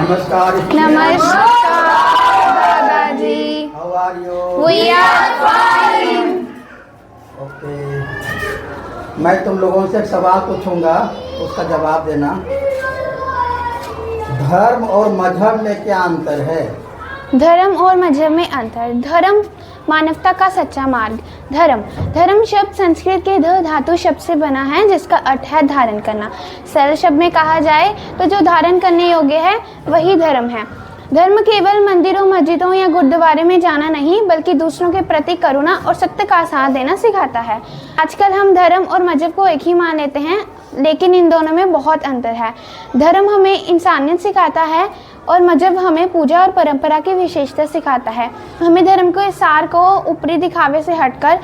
नमस्कार। दादाजी। How are you? We are fine. Okay, मैं तुम लोगों से एक सवाल पूछूंगा, उसका जवाब देना। धर्म और मजहब में क्या अंतर है? धर्म और मजहब में अंतर। धर्म मानवता का सच्चा मार्ग। धर्म शब्द संस्कृत के ध धातु शब्द से बना है, जिसका अर्थ है धारण करना। सरल शब्द में कहा जाए तो जो धारण करने योग्य है वही धर्म है। धर्म केवल मंदिरों, मस्जिदों या गुरुद्वारे में जाना नहीं, बल्कि दूसरों के प्रति करुणा और सत्य का साथ देना सिखाता है। आजकल हम धर्म और मजहब को एक ही मान लेते हैं, लेकिन इन दोनों में बहुत अंतर है। धर्म हमें इंसानियत सिखाता है और मजहब हमें पूजा और परंपरा की विशेषता सिखाता है। हमें धर्म के सार को ऊपरी दिखावे से हटकर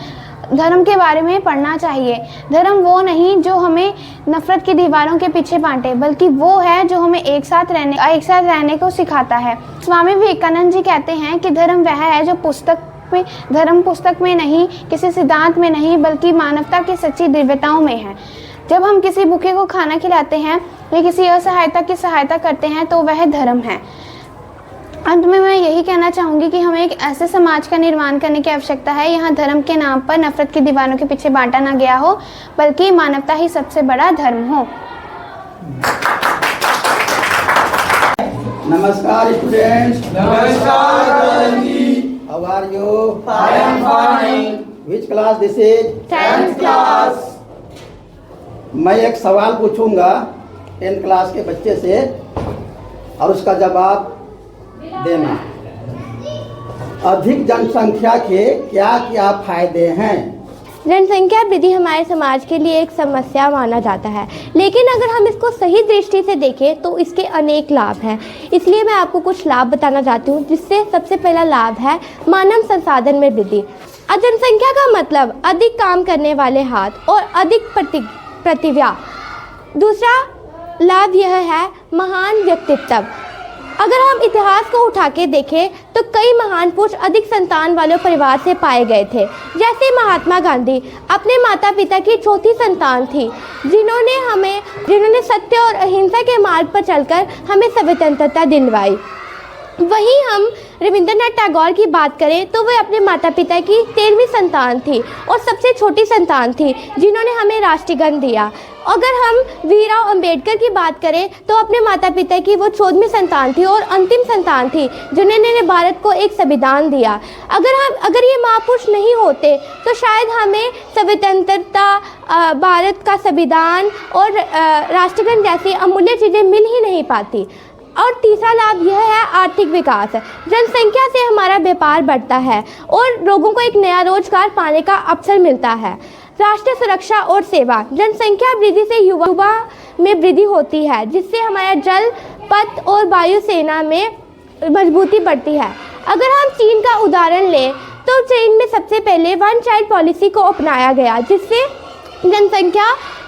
धर्म के बारे में पढ़ना चाहिए। धर्म वो नहीं जो हमें नफरत की दीवारों के पीछे बांटे, बल्कि वो है जो हमें एक साथ रहने को सिखाता है। स्वामी विवेकानंद जी कहते हैं कि धर्म वह है जो धर्म पुस्तक में नहीं, किसी सिद्धांत में नहीं, बल्कि मानवता की सच्ची दिव्यताओं में है। जब हम किसी भूखे को खाना खिलाते हैं या किसी असहायता की सहायता करते हैं तो वह धर्म है। अंत में मैं यही कहना चाहूँगी कि हमें एक ऐसे समाज का निर्माण करने की आवश्यकता है, यहाँ धर्म के नाम पर नफरत की दीवारों के पीछे बांटा ना गया हो, बल्कि मानवता ही सबसे बड़ा धर्म हो। नमस्कार स्टूडेंट्स। नमस्कार जी। How are you? I am fine. Which class this is? 10th class. मैं एक सवाल पूछूंगा 10th क्लास के बच्चे से और उसका जवाब देना। अधिक जनसंख्या के क्या क्या फायदे हैं? जनसंख्या वृद्धि हमारे समाज के लिए एक समस्या माना जाता है, लेकिन अगर हम इसको सही दृष्टि से देखें तो इसके अनेक लाभ हैं। इसलिए मैं आपको कुछ लाभ बताना चाहती हूँ, जिससे सबसे पहला लाभ है मानव संसाधन में वृद्धि। जनसंख्या का मतलब अधिक काम करने वाले हाथ और अधिक प्रतिभा। दूसरा लाभ यह है महान व्यक्तित्व। अगर हम इतिहास को उठा के देखें तो कई महान पुरुष अधिक संतान वाले परिवार से पाए गए थे। जैसे महात्मा गांधी अपने माता पिता की चौथी संतान थी, जिन्होंने सत्य और अहिंसा के मार्ग पर चलकर हमें स्वतंत्रता दिलवाई। वहीं हम रविंद्रनाथ टैगोर की बात करें तो वे अपने माता पिता की 13वीं संतान थी और सबसे छोटी संतान थी, जिन्होंने हमें राष्ट्रगान दिया। अगर हम भीमराव अंबेडकर की बात करें तो अपने माता पिता की वो 14वीं संतान थी और अंतिम संतान थी, जिन्होंने भारत को एक संविधान दिया। अगर ये महापुरुष नहीं होते तो शायद हमें स्वतंत्रता, भारत का संविधान और राष्ट्रगान जैसी अमूल्य चीज़ें मिल ही नहीं पाती। और तीसरा लाभ यह है आर्थिक विकास। जनसंख्या से हमारा व्यापार बढ़ता है और लोगों को एक नया रोजगार पाने का अवसर मिलता है। राष्ट्रीय सुरक्षा और सेवा। जनसंख्या वृद्धि से युवा में वृद्धि होती है, जिससे हमारा जल, पथ और वायु सेना में मजबूती बढ़ती है। अगर हम चीन का उदाहरण लें तो चीन में सबसे पहले वन चाइल्ड पॉलिसी को अपनाया गया, जिससे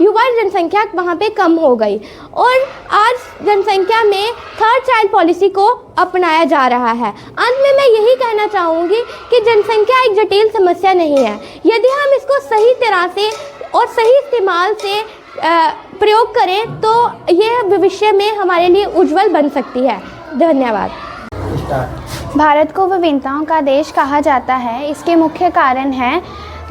युवा जनसंख्या वहाँ पे कम हो गई और आज जनसंख्या में थर्ड चाइल्ड पॉलिसी को अपनाया जा रहा है। अंत में मैं यही कहना चाहूँगी कि जनसंख्या एक जटिल समस्या नहीं है। यदि हम इसको सही तरह से और सही इस्तेमाल से प्रयोग करें तो यह भविष्य में हमारे लिए उज्जवल बन सकती है। धन्यवाद। भारत को विभिन्नताओं का देश कहा जाता है। इसके मुख्य कारण है,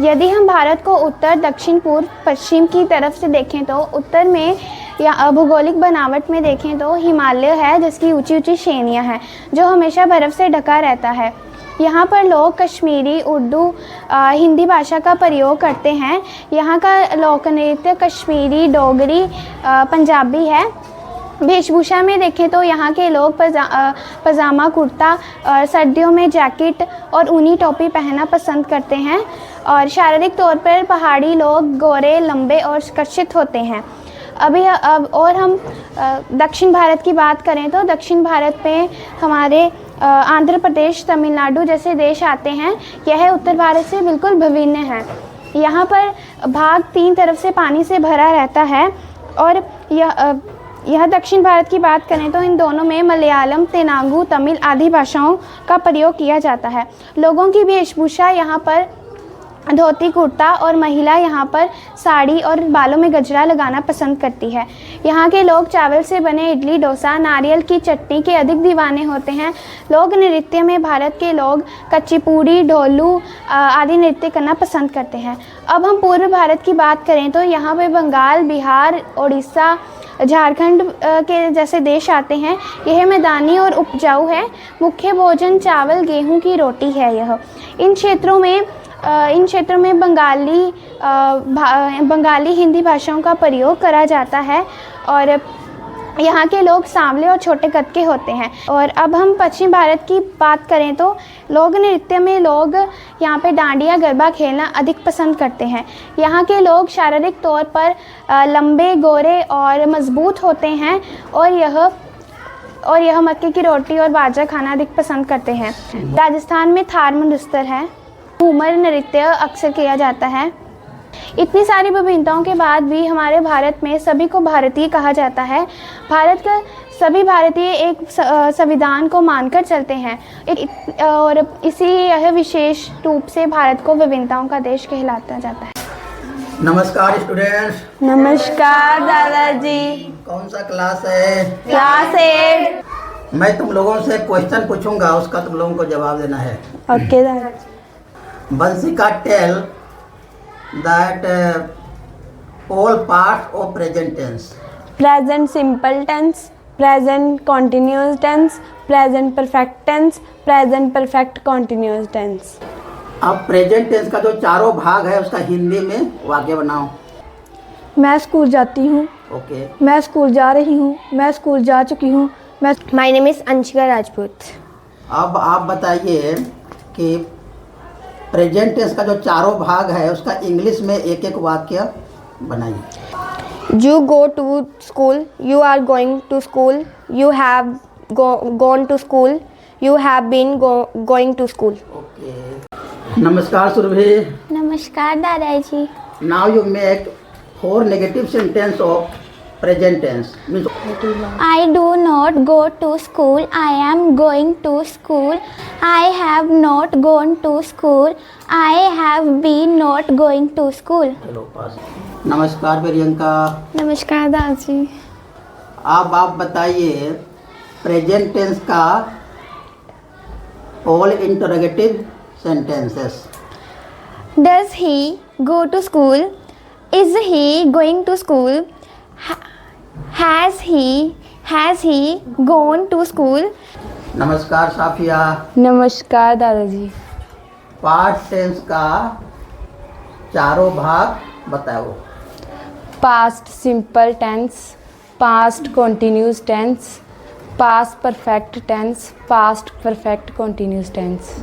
यदि हम भारत को उत्तर, दक्षिण, पूर्व, पश्चिम की तरफ से देखें तो उत्तर में या भौगोलिक बनावट में देखें तो हिमालय है, जिसकी ऊंची ऊंची श्रेणियां हैं, जो हमेशा बर्फ़ से ढका रहता है। यहाँ पर लोग कश्मीरी, उर्दू, हिंदी भाषा का प्रयोग करते हैं। यहाँ का लोक नृत्य कश्मीरी, डोगरी, पंजाबी है। वेशभूषा में देखें तो यहाँ के लोग पजामा कुर्ता और सर्दियों में जैकेट और ऊनी टोपी पहनना पसंद करते हैं। और शारीरिक तौर पर पहाड़ी लोग गोरे, लंबे और आकर्षित होते हैं। अब और हम दक्षिण भारत की बात करें तो दक्षिण भारत में हमारे आंध्र प्रदेश, तमिलनाडु जैसे देश आते हैं। यह उत्तर भारत से बिल्कुल भिन्न है। यहाँ पर भाग 3 तरफ से पानी से भरा रहता है। और यह दक्षिण भारत की बात करें तो इन दोनों में मलयालम, तेलुगु, तमिल आदि भाषाओं का प्रयोग किया जाता है। लोगों की वेशभूषा यहाँ पर धोती कुर्ता और महिला यहाँ पर साड़ी और बालों में गजरा लगाना पसंद करती है। यहाँ के लोग चावल से बने इडली डोसा नारियल की चटनी के अधिक दीवाने होते हैं। लोक नृत्य में भारत के लोग कुचिपुड़ी ढोलू आदि नृत्य करना पसंद करते हैं। अब हम पूर्व भारत की बात करें तो यहाँ पे बंगाल बिहार उड़ीसा झारखंड के जैसे देश आते हैं। यह मैदानी और उपजाऊ है। मुख्य भोजन चावल गेहूं की रोटी है। यह इन क्षेत्रों में बंगाली हिंदी भाषाओं का प्रयोग करा जाता है और यहाँ के लोग सांवले और छोटे कद के होते हैं। और अब हम पश्चिम भारत की बात करें तो लोक नृत्य में लोग यहाँ पे डांडिया गरबा खेलना अधिक पसंद करते हैं। यहाँ के लोग शारीरिक तौर पर लंबे गोरे और मजबूत होते हैं और यह मक्के की रोटी और बाजरा खाना अधिक पसंद करते हैं। राजस्थान में थार मंडस्तर है। घूमर नृत्य अक्सर किया जाता है। इतनी सारी विभिन्नताओं के बाद भी हमारे भारत में सभी को भारतीय कहा जाता है। भारत का सभी भारतीय एक संविधान को मानकर चलते हैं और इसीलिए यह विशेष रूप से भारत को विभिन्नताओं का देश कहलाता जाता है। नमस्कार स्टूडेंट्स। नमस्कार दादाजी। कौन सा क्लास है? क्लास 8। मैं तुम लोगों से क्वेश्चन पूछूंगा, उसका तुम लोगों को जवाब देना है। ओके दादाजी। Vansika tell that all parts of present tense. Present simple tense, present continuous tense, present perfect tense, present perfect continuous tense. अब प्रेजेंट टेंस का जो चारों भाग है उसका हिंदी में वाक्य बनाओ। मैं स्कूल जाती हूँ। ओके। मैं स्कूल जा रही हूँ। मैं स्कूल जा चुकी हूँ। My name is Anshika Rajput. अब आप बताइए कि प्रेजेंट टेंस का जो चारों भाग है उसका इंग्लिश में एक एक वाक्य बनाइए। You go to school. You are going to school. You have gone to school. You have been going to school. Okay. नमस्कार सुरभि। नमस्कार दादाजी। Now you make 4 negative sentence of present tense. I do not go to school. I am going to school. I have not gone to school. I have been not going to school. चलो पास। नमस्कार प्रियंका। नमस्कार दादाजी। अब आप बताइए present tense का all interrogative sentences. Does he go to school? Is he going to school? Has he gone to school? नमस्कार साफिया। नमस्कार दादाजी। पास्ट टेंस का चारों भाग बताओ। Past simple tense, past continuous tense, past perfect tense, past perfect continuous tense.